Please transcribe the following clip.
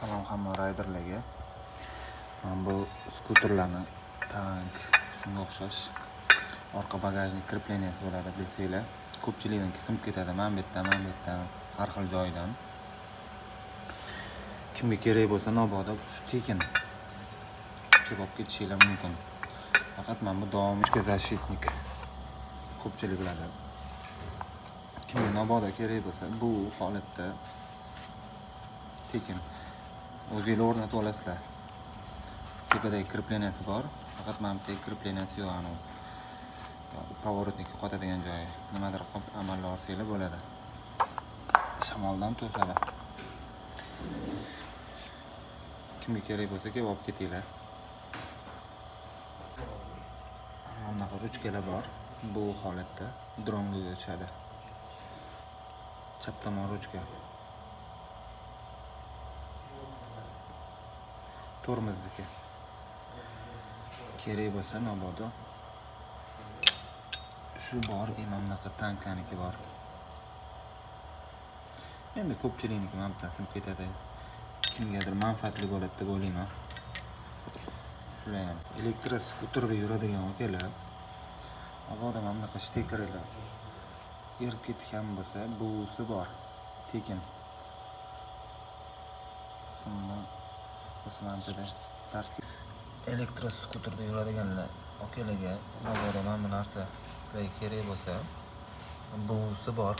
Salom hamma rayderlarga. Bu skuterlarni tank shunga o'xshash orqa bagajnik krepleniyasi bo'ladi, bilsanglar. Ko'pchilikdan sinib ketadi, mana bu yerdan, har xil joydan. Kimga kerak bo'lsa, nobodib shu tekin kelib olib ketishinglar mumkin. Faqat mana bu davomli защитник ko'pchilik biladi. Kimga nobodo kerak bo'lsa, bu holatda tekin o'zinglar o'rnatib olasizlar. Tepadagi krepleniyasi bor, faqat mana bu krepleniyasi yo'q, anu поворотникka qotadigan joyi. Nimadir qilib amalga orsanglar bo'ladi. Shamoldan to'sadi. Kimga kerak bo'lsa kelib olib ketinglar. Bunaqa ruchkalar bor. Bu holatda dronga tushadi. Chap tomon ruchka. Tormozniki. Kerak bo'lsa nobodo shu bor, imamnaqa tanklarniki bor. Endi ko'pchilikniki mana bittasi sinib ketadi. Kimgadir manfaatli bo'ladi deb o'ylayman. Shular ham elektroskuterda yuradigan akalar, mabodo mana bunaqa shtekirlar erib ketgan bo'lsa, busi bor, tekin. Simni o'smanchada darsga elektroskuterda yuradiganlar akalarga mabodo mana bu narsa sizlarga kerak bo'lsa, busi bor.